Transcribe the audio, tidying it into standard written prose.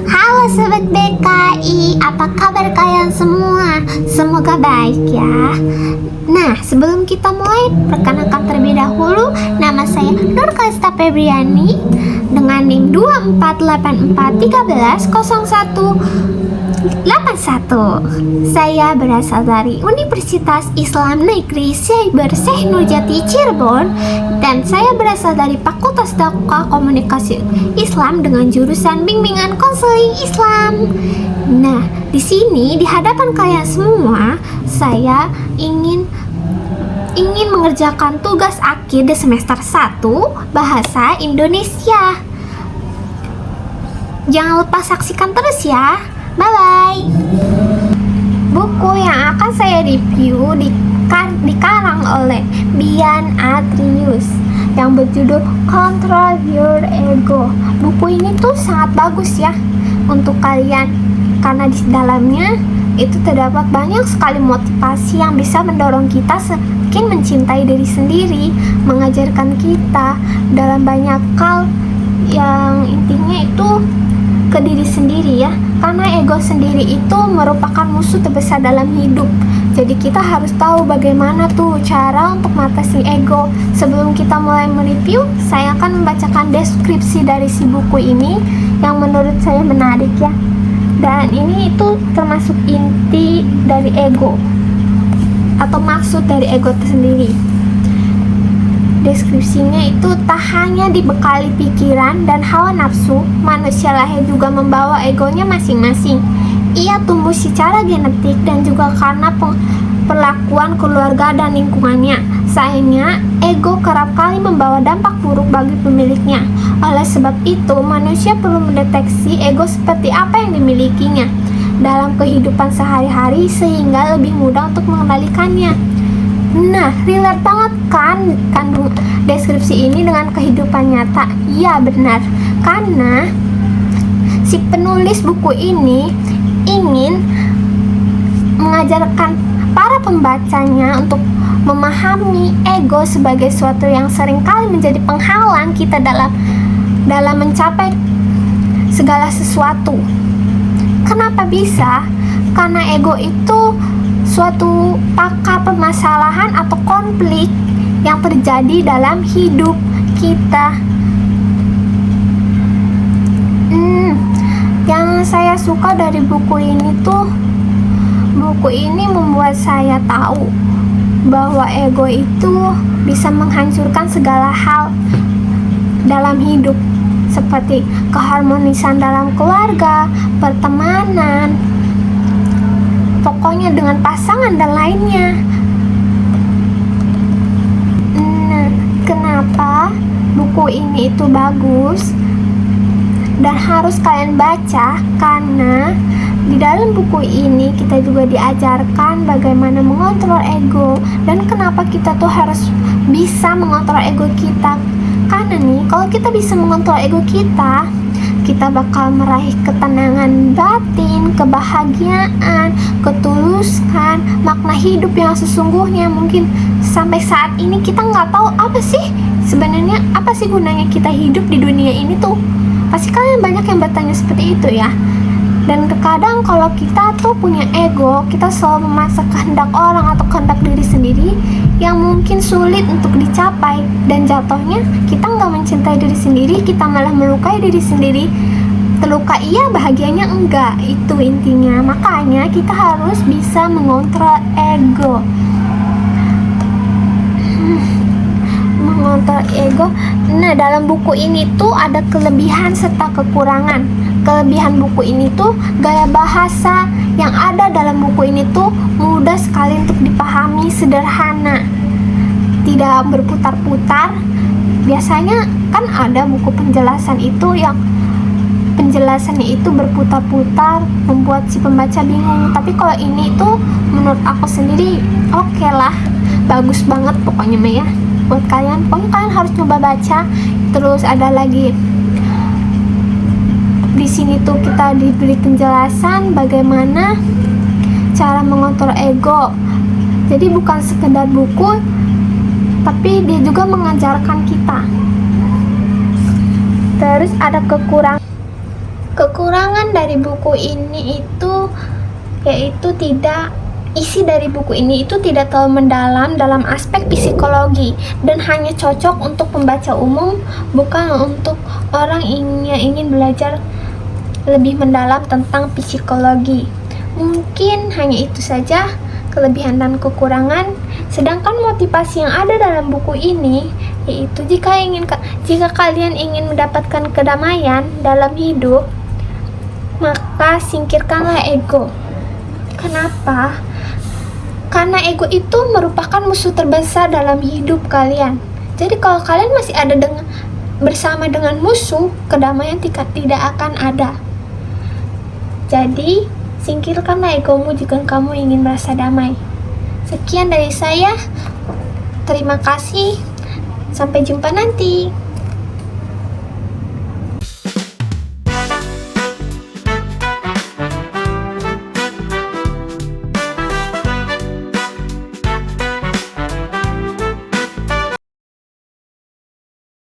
Halo Sobat BKI, apa kabar kalian semua? Semoga baik ya. Nah, sebelum kita mulai, perkenalkan terlebih dahulu, nama saya Nur Kasta Febriani dengan NIM 2484130181. Saya berasal dari Universitas Islam Negeri Syaiber Syekh Nurjati Cirebon, dan saya berasal dari Fakultas Dakwah Komunikasi Islam dengan jurusan Bimbingan Konseling Islam. Nah, di sini di hadapan kalian semua, saya ingin mengerjakan tugas akhir di semester 1 Bahasa Indonesia. Jangan lupa saksikan terus ya. Bye-bye. Buku yang akan saya review dikarang oleh Bian Adrius yang berjudul Control Your Ego. Buku ini tuh sangat bagus ya untuk kalian, karena di dalamnya itu terdapat banyak sekali motivasi yang bisa mendorong kita semakin mencintai diri sendiri, mengajarkan kita dalam banyak hal yang intinya itu ke diri sendiri ya, karena ego sendiri itu merupakan musuh terbesar dalam hidup. Jadi kita harus tahu bagaimana tuh cara untuk mengatasi ego. Sebelum kita mulai mereview, saya akan membacakan deskripsi dari si buku ini yang menurut saya menarik ya. Dan ini itu termasuk inti dari ego atau maksud dari ego tersendiri. Deskripsinya itu tak hanya dibekali pikiran dan hawa nafsu, manusia lahir juga membawa egonya masing-masing. Ia tumbuh secara genetik dan juga karena perlakuan keluarga dan lingkungannya. Sayangnya, ego kerap kali membawa dampak buruk bagi pemiliknya. Oleh sebab itu, manusia perlu mendeteksi ego seperti apa yang dimilikinya dalam kehidupan sehari-hari sehingga lebih mudah untuk mengendalikannya. Nah, relate banget kan kandung deskripsi ini dengan kehidupan nyata? Ya benar, karena si penulis buku ini ingin mengajarkan para pembacanya untuk memahami ego sebagai suatu yang seringkali menjadi penghalang kita dalam mencapai segala sesuatu. Kenapa bisa? Karena ego itu suatu pakar permasalahan atau konflik yang terjadi dalam hidup kita. Yang saya suka dari buku ini tuh, buku ini membuat saya tahu bahwa ego itu bisa menghancurkan segala hal dalam hidup, seperti keharmonisan dalam keluarga, pertemanan, pokoknya dengan pasangan dan lainnya. Nah, kenapa buku ini itu bagus dan harus kalian baca? Karena di dalam buku ini kita juga diajarkan bagaimana mengontrol ego dan kenapa kita tuh harus bisa mengontrol ego kita. Karena nih, kalau kita bisa mengontrol ego kita bakal meraih ketenangan batin, kebahagiaan, ketulusan, makna hidup yang sesungguhnya. Mungkin sampai saat ini kita nggak tahu apa sih sebenarnya, apa sih gunanya kita hidup di dunia ini tuh. Pasti kalian banyak yang bertanya seperti itu ya. Dan terkadang kalau kita tuh punya ego, kita selalu memaksa kehendak orang atau kehendak diri sendiri yang mungkin sulit untuk dicapai, dan jatuhnya kita nggak mencintai diri sendiri, kita malah melukai diri sendiri. Terluka iya, bahagianya enggak, itu intinya. Makanya kita harus bisa mengontrol ego. Mengontrol ego. Nah, dalam buku ini tuh ada kelebihan serta kekurangan. Kelebihan buku ini tuh gaya bahasa yang ada dalam buku ini tuh mudah sekali untuk dipahami, sederhana, tidak berputar-putar. Biasanya kan ada buku penjelasan itu yang penjelasannya itu berputar-putar, membuat si pembaca bingung. Tapi kalau ini tuh menurut aku sendiri oke lah, bagus banget pokoknya ya buat kalian. Pokoknya kalian harus coba baca. Terus ada lagi di sini tuh kita diberi penjelasan bagaimana cara mengontrol ego. Jadi bukan sekedar buku, tapi dia juga mengajarkan kita. Terus ada kekurangan dari buku ini itu yaitu isi dari buku ini itu tidak terlalu mendalam dalam aspek psikologi dan hanya cocok untuk pembaca umum, bukan untuk orang yang ingin belajar lebih mendalam tentang psikologi. Mungkin hanya itu saja kelebihan dan kekurangan. Sedangkan motivasi yang ada dalam buku ini yaitu jika kalian ingin mendapatkan kedamaian dalam hidup, maka singkirkanlah ego. Kenapa? Karena ego itu merupakan musuh terbesar dalam hidup kalian. Jadi kalau kalian masih ada bersama dengan musuh, kedamaian tidak akan ada. Jadi, singkirkanlah egomu jika kamu ingin merasa damai. Sekian dari saya. Terima kasih. Sampai jumpa nanti.